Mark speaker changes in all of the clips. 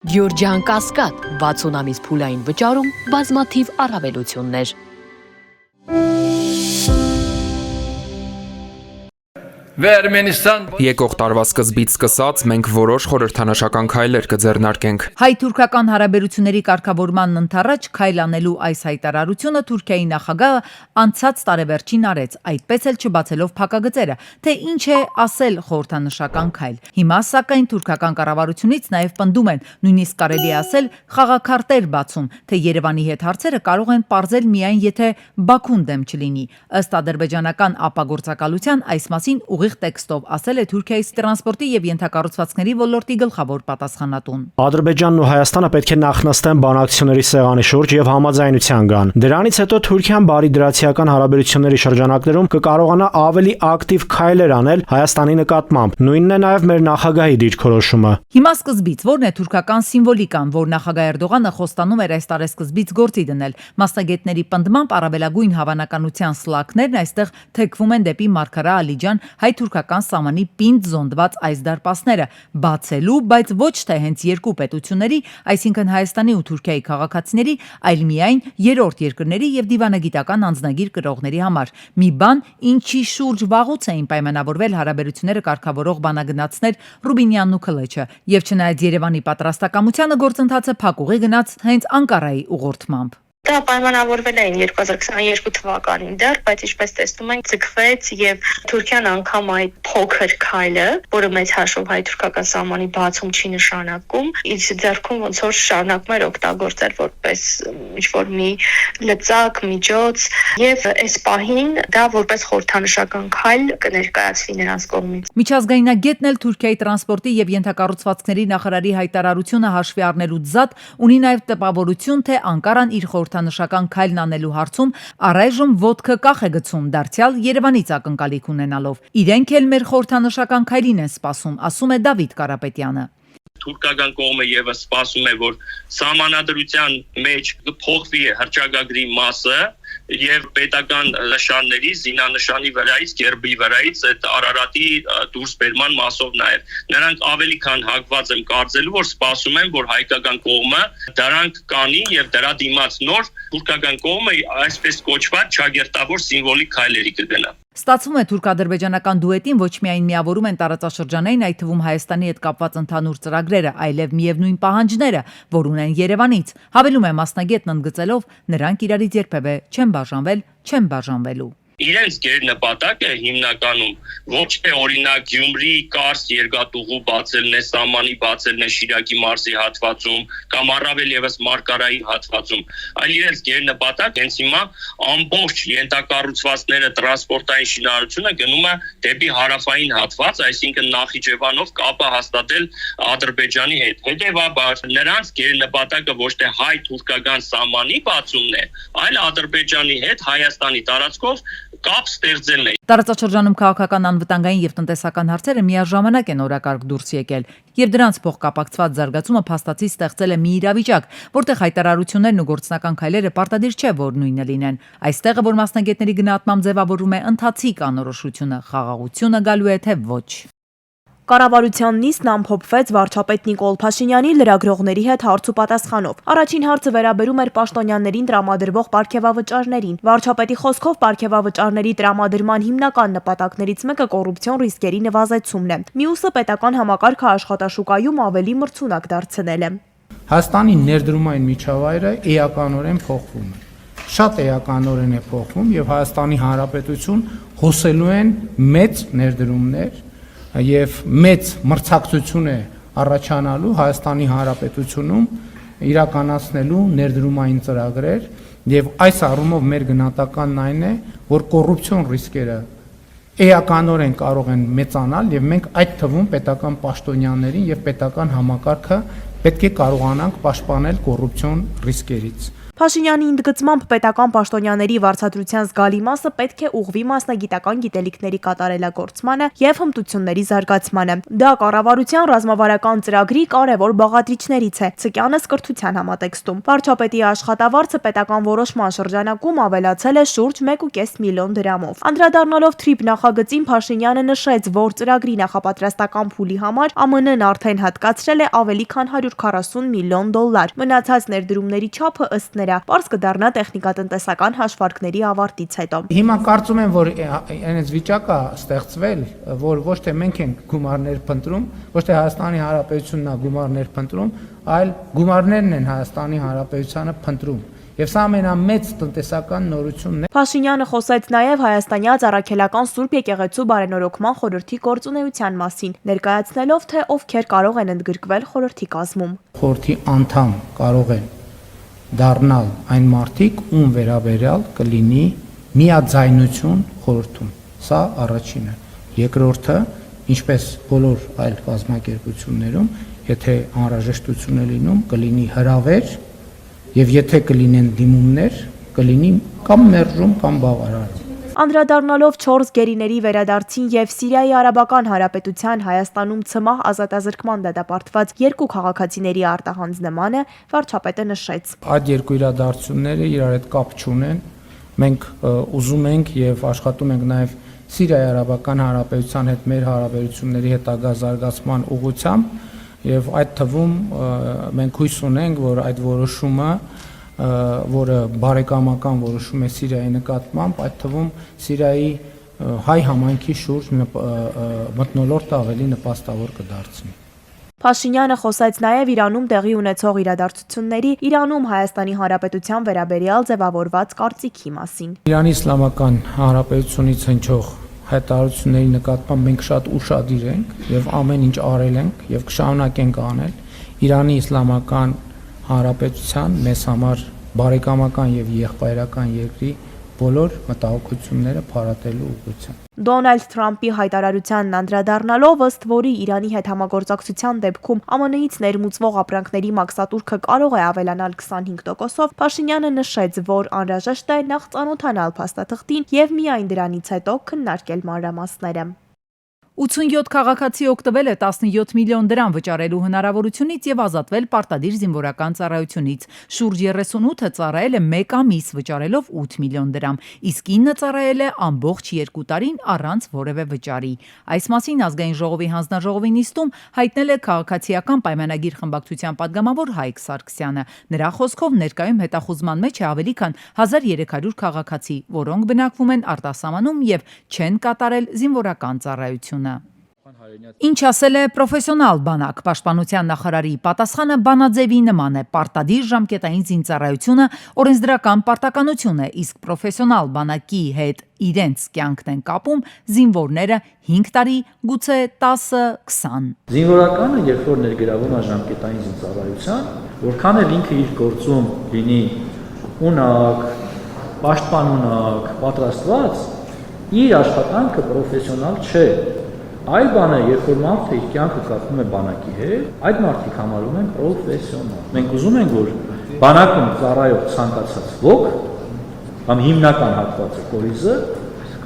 Speaker 1: Գյորջյան Կասկադ 60 ամիս փուլային վճարում բազմաթիվ առավելություններ։
Speaker 2: Եկող տարվա սկզբից սկսած մենք որոշ խորհրդանշական քայլեր կձեռնարկենք։
Speaker 3: Հայ-թուրքական հարաբերությունների կարգավորման ընթառաջ քայլ անելու այս հայտարարությունը Թուրքիայի նախագահը անցած տարեվերջին արեց, այդպես էլ չբացելով փակագծերը, թե ինչ է ասել խորհրդանշական քայլ։ Հիմա սակայն թուրքական կառավարությունից նաև պնդում են, նույնիսկ կարելի է ասել խաղաքարտեր բացում, թե Երևանի հետ հարցերը կարող են պարզել միայն եթե Բաքուն դեմ չլինի։ Ըստ ադրբեջանական ապագործակալության այս մասին ուղիղ տեքստով ասել է Թուրքիայի տրանսպորտի եւ ենթակառուցվածքների ոլորտի գլխավոր պատասխանատուն։
Speaker 4: Ադրբեջանն ու Հայաստանը պետք է նախնստեն բանակցությունների սեղանի շուրջ եւ համաձայնության գան։ Դրանից հետո Թուրքիան բարիդրացիական հարաբերությունների շրջանակներում կկարողանա ավելի ակտիվ քայլեր անել Հայաստանի նկատմամբ։ Նույնն է նաեւ մեր նախագահի դիրքորոշումը։
Speaker 3: Հիմա սկզբից ո՞րն է թուրքական սիմվոլիկան, որ նախագահ Էրդողանը խոստանում էր այս տարեսկզբից գործի դնել։ Մասնագետների պնդմամբ առավելագույն հավանականության սլաքներն այստեղ թեքվում են դեպի Մարգարա Ալիջան հայ-թուրքական սահմանի պինդ զոնդված այս դարպասները բացելու, բայց ոչ թե հենց երկու պետությունների, այսինքն Հայաստանի ու Թուրքիայի քաղաքացիների, այլ միայն երրորդ երկրների եւ դիվանագիտական անձնագիր կրողների համար։ Մի բան, ինչի շուրջ վաղուց էին պայմանավորվել հարաբերությունները կարգավորող բանագնացներ Ռուբինյանն ու Քլեչը, եւ չնայած Երևանի պատրաստակամությանը գործընթացը փակուղի գնաց հենց Անկարայի ուղղորդմամբ։
Speaker 5: Դա պայմանավորվել էին 2022 թվականին դեռ, բայց ինչպես տեսնում ենք, ձգվեց եւ Թուրքիան անգամ այդ փոքր քայլը, որը մեծ հաշվով հայ-թուրքական սահմանի բացում չի նշանակում, իր ձեռքում ոնց որ շարունակում էր օգտագործել որպես ինչ-որ մի լծակ, միջոց, եւ այս պահին դա որպես խորհրդանշական քայլ կներկայացվի նրանց կողմից։
Speaker 3: Միջազգայնագետն էլ Թուրքիայի տրանսպորտի եւ ենթակառուցվածքների նախարարի հայտարարությունը հաշվի առնելուց զատ ունի նաեւ տպավորություն, թե Անկարան իր խորհրդանշական քայլն անելու հարցում առայժմ ոտքը կախ է գցում, դարձյալ Երևանից ակնկալիք ունենալով։ Իրենք էլ մեր խորհրդանշական քայլին են սպասում, ասում է Դավիթ Կարապետյանը։
Speaker 6: Թուրքական կողմը եւս սպասում է, որ սահմանադրության մեջ կփոխվի հռչակագրի մասը եւ պետական նշանների, զինանշանի վրայից, գերբի վրայից այդ Արարատի դուրս բերման մասով նաեւ նրանք ավելի քան հակված են կարծելու, որ սպասում են, որ հայկական կողմը դրանք կանի եւ դրա դիմաց նոր թուրքական կողմը այսպես կոչված չագերտավոր սիմվոլիկ քայլերի կգնա։
Speaker 3: Ստացվում է թուրք-ադրբեջանական դուետին ոչ միայն միավորում են տարածաշրջանային, այդ թվում Հայաստանի հետ կապված ընդհանուր ծրագրերը, այլև միևնույն պահանջները, որ ունեն Երևանից։ Հավելում է մասնագետն ընդգծելով, նրանք իրարից երբևէ չեն բաժանվել, չեն բաժանվելու։
Speaker 6: Իրենց գերնպատակը հիմնականում ոչ թե օրինակ Գյումրի Կարս երկաթուղու բացելն է, սահմանի բացելն է Շիրակի մարզի հատվածում կամ առավել եւս Մարգարայի հատվածում, այլ իրենց գերնպատակ հենց հիմա ամբողջ ենթակառուցվածքները, տրանսպորտային շինարարությունը գնում է դեպի հարավային հատված, այսինքն Նախիջևանով կապը հաստատել Ադրբեջանի հետ։ Հետևաբար նրանց գերնպատակը ոչ թե հայ-թուրքական սահմանի բացումն է, այլ Ադրբեջանի հետ Հայաստանի տարածքով կապ ստեղծելն է։
Speaker 3: Տարածաշրջանում քաղաքական անվտանգային եւ տնտեսական հարցերը միաժամանակ են օրակարգ դուրս եկել, եւ դրանց փոխկապակցված զարգացումը փաստացի ստեղծել է մի իրավիճակ, որտեղ հայտարարություններն ու գործնական քայլերը պարտադիր չէ, որ նույնը լինեն։ Այստեղ որ մասնագետների գնահատմամբ ձևավորվում է ընթացիկ անորոշությունը, խաղաղությունը գալու է թե ոչ։
Speaker 7: Կառավարության նիստն ամփոփվեց վարչապետ Նիկոլ Փաշինյանի լրագրողների հետ հարց ու պատասխանով։ Առաջին հարցը վերաբերում էր պաշտոնյաներին տրամադրվող պարգևավճարներին։ Վարչապետի խոսքով պարգևավճարների տրամադրման հիմնական նպատակներից մեկը կոռուպցիոն ռիսկերի նվազեցումն է։ Մյուսը պետական համակարգը աշխատաշուկայում ավելի մրցունակ դարձնել է։
Speaker 8: Հայաստանի ներդրումային միջավայրը էականորեն փոխվում է։ Շատ էականորեն է փոխվում եւ Հայաստանի Հանրապետություն հոսելու են մեծ ներդրումներ եւ մեծ մրցակցություն է առաջանալու Հայաստանի Հանրապետությունում իրականացնելու ներդրումային ծրագրեր եւ այս առումով մեր գնահատականն այն է, որ կոռուպցիոն ռիսկերը էականորեն կարող են մեծանալ եւ մենք այդ թվում պետական պաշտոնյաներին եւ պետական համակարգը պետք է կարողանանք պաշտպանել կոռուպցիոն ռիսկերից։
Speaker 7: Փաշինյանի ընդգծմամբ պետական պաշտոնյաների վարձատրության զգալի մասը պետք է ուղղվի մասնագիտական գիտելիքների կատարելագործմանը եւ հմտությունների զարգացմանը։ Դա կառավարության ռազմավարական ծրագրի կարևոր բաղադրիչներից է, Ցկյանը կրթության համատեքստում։ Վարչապետի աշխատավարձը պետական որոշման շրջանակում ավելացել է շուրջ 1.5 միլիոն դրամով։ Անդրադառնալով թրիփ նախագծին Փաշինյանը նշեց, որ ծրագրի նախապատրաստական փուլի համար ԱՄՆ-ն արդեն հատկացրել է ավելի քան $140 միլիոն։ Մնացած ներդրումների չափը ըստ նրա պարզ կդառնա տեխնիկատնտեսական հաշվարկների ավարտից հետո։
Speaker 8: Հիմա կարծում եմ, որ այնպես վիճակ է ստեղծվել, որ ոչ թե մենք ենք գումարներ փնտրում, ոչ թե Հայաստանի Հանրապետությունն է գումարներ փնտրում, այլ գումարներն են Հայաստանի Հանրապետությանը փնտրում։ Եվ սա ամենամեծ տնտեսական նորությունն է։
Speaker 7: Փաշինյանը խոսեց նաև հայաստանյաց առաքելական Սուրբ եկեղեցու բարենորոգման խորհրդի գործունեության մասին, ներկայացնելով, թե ովքեր կարող են ընդգրկվել խորհրդի կազմում։
Speaker 8: Խորհրդի անդամ կարող են դառնալ այն մարդիկ, ում վերաբերյալ կլինի միաձայնություն խորհրդում։ Սա առաջինը։ Երկրորդը, ինչպես բոլոր այլ կազմակերպություններում, եթե անհրաժեշտություն է լինում, կլինի հրավեր, եւ եթե կլինեն դիմումներ, կլինի կամ մերժում կամ բավարար։
Speaker 7: Անդրադառնալով 4 գերիների վերադարձին եւ Սիրիայի Արաբական Հանրապետության Հայաստանում ցմահ ազատազրկման դատապարտված 2 քաղաքացիների արտահանձնմանը վարչապետը նշեց.
Speaker 8: Այդ երկու իրադարձությունները իրար հետ կապ չունեն։ Մենք ուզում ենք եւ աշխատում ենք նաեւ Սիրիայի Արաբական Հանրապետության հետ մեր հարաբերությունների հետագա զարգացման ուղղությամբ եւ այդ թվում մենք հույս ունենք, որ այդ որոշումը, որը բարեկամական որոշում է Սիրիայի նկատմամբ, այդ թվում Սիրիայի հայ համայնքի շուրջ մթնոլորտը ավելի նպաստավոր կդարձնի։
Speaker 7: Փաշինյանը խոսեց նաև Իրանում տեղի ունեցող իրադարձությունների, Իրանում Հայաստանի Հանրապետության վերաբերյալ ձևավորված կարծիքի մասին։
Speaker 8: Իրանի Իսլամական Հանրապետությունից հնչող հայտարարությունների նկատմամբ մենք շատ ուշադիր ենք եւ ամեն ինչ արել ենք եւ կշարունակենք անել Իրանի Իսլամական Հանրապետության մեզ համար բարեկամական եւ եղբայրական երկրի բոլոր մտահոգությունները փարատելու ուղղությամբ։
Speaker 7: Դոնալդ Թրամփի հայտարարությանն անդրադառնալով, ըստ որի Իրանի հետ համագործակցության դեպքում ԱՄՆ-ից ներմուծվող ապրանքների մաքսատուրքը կարող է ավելանալ 25%-ով, Փաշինյանը նշեց, որ անհրաժեշտ է նախ ծանոթանալ փաստաթղթին եւ միայն դրանից հետո քննարկել մանրամասները։
Speaker 3: 87 քաղաքացի օգտվել է 17 միլիոն դրամ վճարելու հնարավորությունից եւ ազատվել պարտադիր զինվորական ծառայությունից։ Շուրջ 38-ը ծառայել է 1 ամիս վճարելով 8 միլիոն դրամ, իսկ 9-ը ծառայել է ամբողջ 2 տարին առանց որևէ վճարի։ Այս մասին ազգային ժողովի հանձնաժողովի նիստում հայտնել է քաղաքացիական պայմանագիր խմբակցության падգամավոր Հայկ Սարգսյանը։ Նրա խոսքով ներկայում հետախուզման մեջ է ավելի քան 1300 քաղաքացի, որոնք բնակվում են արտասահմանում եւ չեն կատարել զինվորական ծառայությունը։ Ինչ ասել է պրոֆեսիոնալ բանակ, պաշտպանության նախարարի պատասխանը բանաձևի նման է, պարտադիր ժամկետային զինծառայությունը օրենսդրական պարտականություն է, իսկ պրոֆեսիոնալ բանակի հետ իրենց կյանքն են կապում զինվորները 5 տարի, գուցե 10-20։
Speaker 9: Զինվորականը, երբ որ ներգրավում է ժամկետային զինծառայության, որքան էլ ինքը իր գործում լինի ունակ, պաշտպանունակ, պատրաստված, իր աշխատանքը պրոֆեսիոնալ չէ։ Այլ բան է, երբ որ մարդը իր կյանքը կապում է բանակի հետ, այդ մարդիկ համարում են պրոֆեսիոնալ։ Մենք ուզում ենք, որ բանակում ծառայող ցանկացած ոք կամ հիմնական հատվածը կորիզը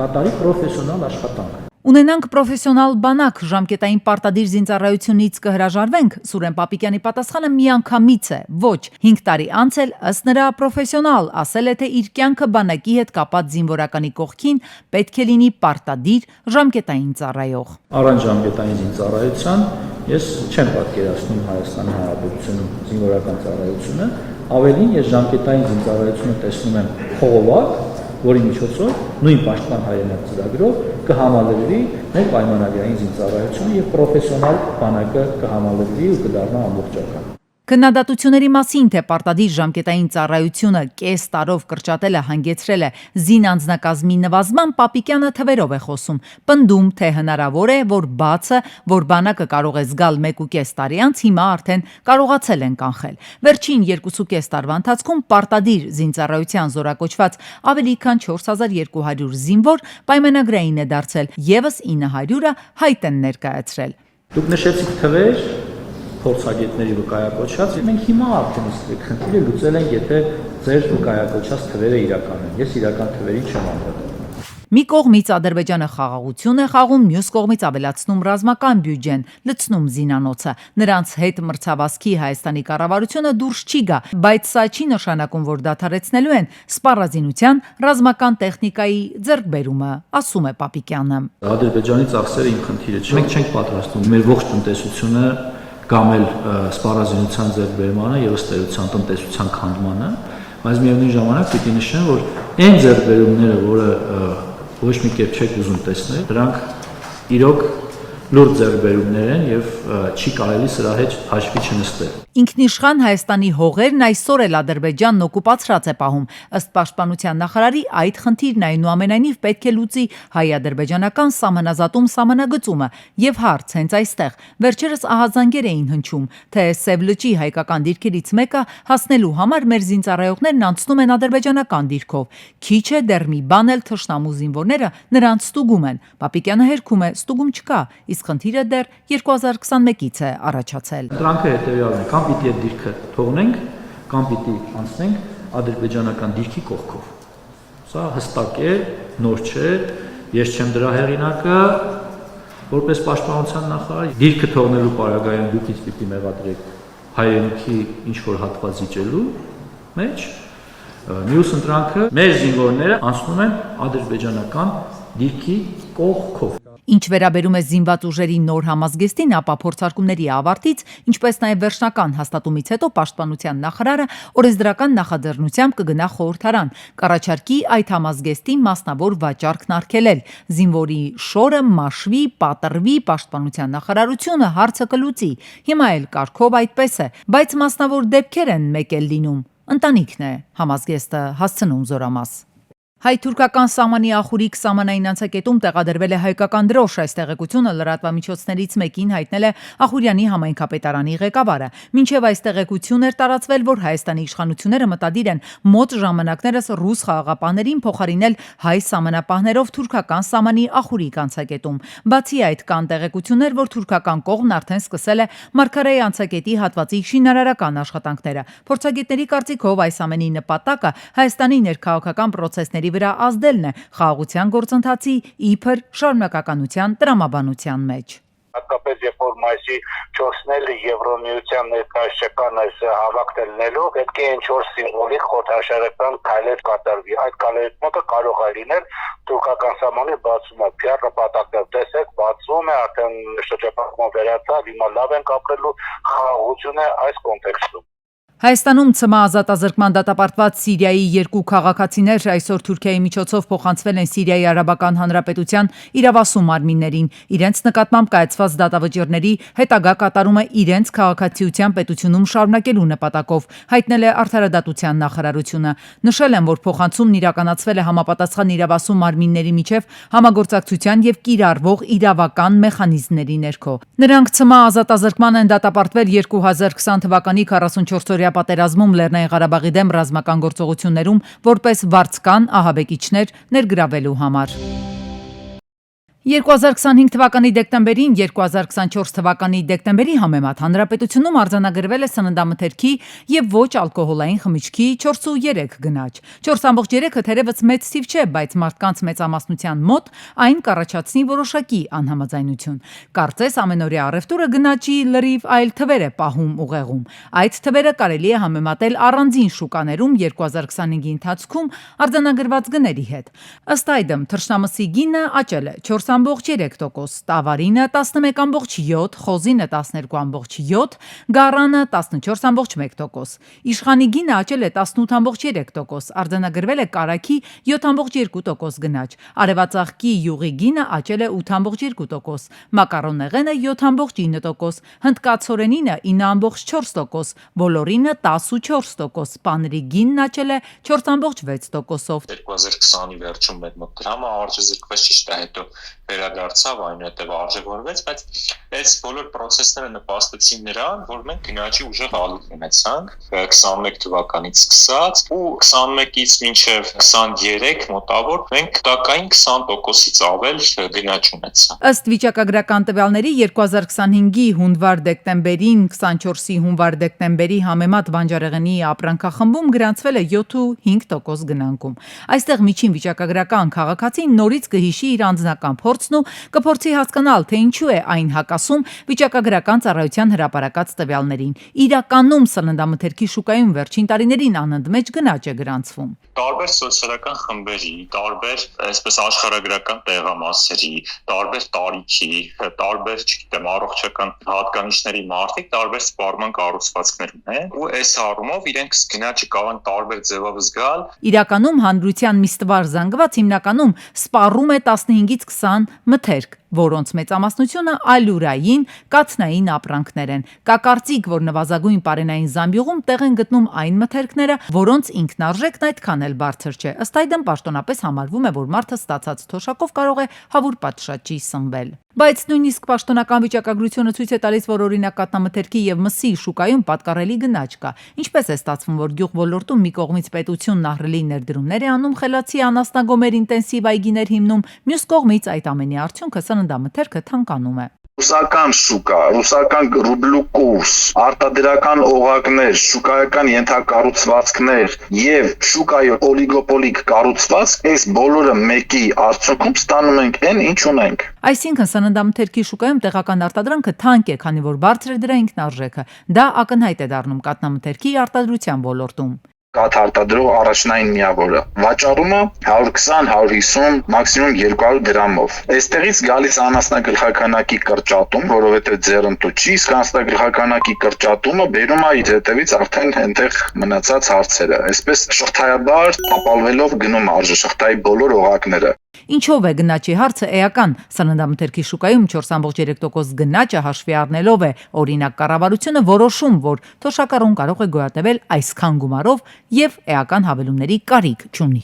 Speaker 9: կատարի պրոֆեսիոնալ աշխատանք։
Speaker 3: Ունենանք պրոֆեսիոնալ բանակ, ժամկետային պարտադիր զինծառայությունից կհրաժարվենք, Սուրեն Պապիկյանի պատասխանը միանգամից է, ոչ, 5 տարի անց էլ ըստ նրա պրոֆեսիոնալ, ասել է, թե իր կյանքը բանակի հետ կապած զինվորականի կողքին պետք է լինի պարտադիր ժամկետային ծառայող։
Speaker 9: Առանց ժամկետային զինծառայության ես չեմ պատկերացնում Հայաստանի Հանրապետությունում զինվորական ծառայությունը, ավելին ես ժամկետային զինծառայությունը տեսնում եմ խողովակ, որի միջոցով նույն պաշտպան հայրենիք ծրագրով կհամալրվի մեր պայմանագրային զինծառայությունը եւ պրոֆեսիոնալ բանակը կհամալրվի ու կդառնա ամբողջական։
Speaker 3: Քննադատությունների մասին, թե պարտադիր ժամկետային ծառայությունը կես տարով կրճատելը հանգեցրել է զին անձնակազմի նվազման, Պապիկյանը թվերով է խոսում, պնդում, թե հնարավոր է, որ բացը, որ բանակը կարող է զգալ 1.5 տարի անց, հիմա արդեն կարողացել են կանխել։ Վերջին 2.5 տարվա ընթացքում պարտադիր զինծառայության զորակոչված ավելի քան 4200 զինվոր պայմանագրային է դարձել, եւս 900-ը հայտ են ներկայացրել։
Speaker 9: Դուք նշեցիք թվեր, փորձագետների վկայակոչած, մենք հիմա արդեն խնդիրը լուծել ենք, եթե ձեր վկայակոչած թվերը իրական են։ Ես իրական թվերին չեմ անդրադառնում։
Speaker 3: Մի կողմից Ադրբեջանը խաղաղություն է խաղում, մյուս կողմից ավելացնում ռազմական բյուջեն, լցնում զինանոցը։ Նրանց հետ մրցավազքի Հայաստանի կառավարությունը դուրս չի գա, բայց սա չի նշանակում, որ դադարեցնելու են սպառազինության ռազմական տեխնիկայի ձեռքբերումը, ասում է Պապիկյանը։
Speaker 9: Ադրբեջանի ծախսերը իմ խնդիրը չէ։ Մենք չենք պատրաստվում մեր ողջ տնտեսությունը կամ էլ սպառազինության ձեռքբերմանը եւ ըստ էության տնտեսության քանդմանը, բայց միևնույն ժամանակ պիտի նշեմ, որ այն ձեռքբերումները, որը ոչ մի կերպ չեք ուզում տեսնել, դրանք իրոք լուրջ ձեռքբերումներ են եւ չի կարելի սրա հետ հաշվի չնստել։
Speaker 3: Ինքնիշխան Հայաստանի հողերն այսօր էլ Ադրբեջանն օկուպացրած է պահում։ Ըստ Պաշտպանության նախարարի այդ խնդիրն այնուամենայնիվ պետք է լուծի հայ-ադրբեջանական սահմանազատում սահմանագծումը եւ հարց հենց այստեղ։ Վերջերս ահազանգեր էին հնչում, թե Սև լճի հայկական դիրքերից մեկը հասնելու համար մեր զինծառայողներն անցնում են ադրբեջանական դիրքով։ Քիչ է դեռ մի բան էլ թշնամու զինվորները նրանց ստուգում են։ Պապիկյանը հերքում է, ստուգում չկա, իսկ խնդիրը դեռ 2021-ից է առաջացել։
Speaker 9: Դրանքը հետեւյալն է, կամ պիտի այդ դիրքը թողնենք, կամ պիտի անցնենք ադրբեջանական դիրքի կողքով։ Սա հստակ է, նոր չէ, ես չեմ դրա հեղինակը, որպես պաշտպանության նախարար, դիրքը թողնելու պարագայում դուք ինձ պիտի մեղադրեք հայրենիքի ինչ-որ հատված զիջելու մեջ, մյուս ընտրանքը մեր զինվորները անցնում են ադրբեջանական դիրքի կողքով։
Speaker 3: Ինչ վերաբերում է զինված ուժերի նոր համազգեստին, ապա փորձարկումների ավարտից, ինչպես նաև վերջնական հաստատումից հետո Պաշտպանության նախարարը օրենսդրական նախաձեռնությամբ կգնա խորհրդարան, կառաջարկի այդ համազգեստի մասնավոր վաճառքն արգելել, զինվորի շորը մաշվի, պատռվի, Պաշտպանության նախարարությունը հարցը կլուծի։ Հիմա էլ կարգով այդպես է, բայց մասնավոր դեպքեր են մեկ էլ լինում։ Ընտանիքն է համազգեստը հասցնում զորամաս։ Հայ-թուրքական սահմանի Ախուրիկ սահմանային անցակետում տեղադրվել է հայկական դրոշ։ Այս տեղեկությունը լրատվամիջոցներից մեկին հայտնել է Ախուրյանի համայնքապետարանի ղեկավարը։ Մինչև այս տեղեկություն էր տարածվել, որ Հայաստանի իշխանությունները մտադիր են մոտ ժամանակներս ռուս խաղաղապահներին փոխարինել հայ սահմանապահներով թուրքական սահմանի Ախուրիկ անցակետում։ Բացի այդ, կան տեղեկություններ, որ թուրքական կողմն արդեն սկսել է Մարգարեի անցակետի հատվածի շինարարական աշխատանքները։ Փորձագետների կարծիքով այս ամենի նպատակը Հայաստանի ներքաղաքական պրոցեսների վրա ազդելն է խաղաղության գործընթացի իբր շարունակականության տրամաբանության մեջ։
Speaker 10: Հատկապես երբ որ մայիսի 4-ն էլ Եվրոմիության ներկայացական այս հավաքնելու պետք է ինչ-որ սիմվոլիկ խորհրդաշարական քայլեր կատարվի։ Այդ քայլերից մեկը կարող է լինել թուրքական սահմանի բացումը։ PR նպատակով տեսեք, բացում է, արդեն շրջափակումը վերացավ, հիմա լավ ենք ապրելու, խաղաղություն է այս կոնտեքստում։
Speaker 3: Հայաստանում ՑՄ ազատազրկման դատապարտված Սիրիայի 2 քաղաքացիներ այսօր Թուրքիայի միջոցով փոխանցվել են Սիրիայի Արաբական Հանրապետության իրավասու մարմիններին։ Իրենց նկատմամբ կայացված դատավճիռների հետագա կատարումը իրենց քաղաքացիության պետությունում շարունակելու նպատակով, հայտնել է Արդարադատության նախարարությունը։ Նշել են, որ փոխանցումն իրականացվել է համապատասխան իրավասու մարմինների միջև համագործակցության եւ կիրառվող իրավական մեխանիզմների ներքո։ Նրանք ՑՄ ազատազրկման են դատապարտվել 2020 թվականի 44-օրյա պատերազմում Լեռնային Ղարաբաղի դեմ ռազմական գործողություններում որպես վարձկան ահաբեկիչներ ներգրավելու համար։ 2025 թվականի դեկտեմբերին 2024 թվականի դեկտեմբերի համեմատ հանրապետությունում արձանագրվել է սննդամթերքի եւ ոչ ալկոհոլային խմիչքի 4.3 գնաճ։ 4.3-ը թերևս մեծ թիվ չէ, բայց մարդկանց մեծամասնության մոտ այն կառաջացնի որոշակի անհամաձայնություն։ Կարծես ամենօրյա առևտուրը գնաճի լրիվ այլ թվեր է պահում ուղեղում։ Այդ թվերը կարելի է համեմատել առանձին շուկաներում 2025-ի ընթացքում արձանագրված գների հետ։ Ըստ այդմ թռչնամսի գինը աճել է 4.3%, տավարինը 11.7%, խոզինը 12.7%, գառանը 14.1%, իշխանի գինը աճել է 18.3%, արձանագրվել է կարագի 7.2% գնաճ, արևածաղկի յուղի գինը աճել է 8.2%, մակարոնեղենը 7.9%, հնդկացորենինը 9.4%, բոլորինը 10.4%, պանրի գինն աճել է 4.6%-ով։
Speaker 11: 2020-ի վերջում մեր մոտ դրամը արժեզրկվեց, ճիշտ է, հետո վերադարձավ, այնուհետև արժևորվեց, բայց այս բոլոր process-ները նպաստեցին նրան, որ մենք գնաճի ուժեղ ալիք ունեցանք 21 թվականից սկսած ու 21-ից մինչև 23 մոտավոր մենք տակային 20%-ից ավել գնաճ ունեցանք։
Speaker 3: Ըստ վիճակագրական տվյալների 2025-ի հունվար-դեկտեմբերին 24-ի հունվար-դեկտեմբերի համեմատ բանջարեղենի ապրանքախմբում գրանցվել է 7.5% գնանկում։ Այստեղ միջին վիճակագրական քաղաքացին նորից կհիշի իր անձնական փորձն ու կփորձի հասկանալ, թե ինչու է այն հակասում վիճակագրական ծառայության հրապարակած տվյալներին։ Իրականում սննդամթերքի շուկայում վերջին տարիներին անընդմեջ գնաճ է գրանցվում։
Speaker 11: Տարբեր սոցիալական խմբերի, տարբեր այսպես աշխարհագրական տեղամասերի, տարբեր տարիքի, տարբեր, չգիտեմ, առողջական հատկանիշների մարդիկ տարբեր սպառման կառուցվածքներ ունեն, ու այս առումով իրենք գնաճը կարող են տարբեր ձևով զգալ։
Speaker 3: Իրականում հանրության մի ստվար զանգված հիմնականում սպառում է 15-ից 20 մթերք, որոնց մեծամասնությունը ալյուրային, կաթնային ապրանքներ են։ Կա կարծիք, որ նվազագույն պարենային զամբյուղում տեղ են գտնում այն մթերքները, որոնց ինքնարժեքն այդքան էլ բարձր չէ։ Ըստ այդմ պաշտոնապես համարվում է, որ մարդը ստացած թոշակով կարող է հավուր պատշաճի սնվել։ Բայց նույնիսկ պաշտոնական վիճակագրությունը ցույց է տալիս, որ օրինակ կաթնամթերքի եւ մսի շուկայում պատկառելի գնաճ կա։ Ինչպես է ստացվում, որ գյուղ ոլորտում մի կողմից պետությունն ահռելի ներդրումներ է անում, խելացի անասնագոմեր ինտենսիվ այգիներ հիմնում, մյուս կողմից այդ ամենի արդյունքը սննդամթերքը թանկանում է։
Speaker 12: Ռուսական շուկա, ռուսական ռուբլու կուրս, արտադրական օղակներ, շուկայական ենթակառուցվածքներ եւ շուկայի օլիգոպոլիկ կառուցվածք, այս բոլորը մեկի արդյունքում ստանում ենք այն, ինչ ունենք։
Speaker 3: Այսինքն սննդամթերքի շուկայում տեղական արտադրանքը թանկ է, քանի որ բարձր է դրա ինքնարժեքը։ Դա ակնհայտ է դառնում կաթնամթերքի արտադրության ոլորտում։
Speaker 12: Կաթ արտադրող առաջնային միավորը վաճառումը 120-150, մաքսիմում 200 դրամով։ Այստեղից գալիս անասնագլխականակի կրճատում, որովհետև ձեռնտու չի, իսկ անասնագլխականակի կրճատումը բերում է իր հետևից արդեն այնտեղ մնացած հարցերը։ Այսպես շղթայաբար տապալվելով գնում արժեշղթայի բոլոր օղակները։
Speaker 3: Ինչով է գնաճի հարցը էական։ Սննդամթերքի շուկայում 4.3% գնաճը հաշվի առնելով է, օրինակ կառավարությունը որոշում, որ թոշակառուն կարող է գոյատևել այսքան գումարով եւ էական հավելումների կարիք չունի։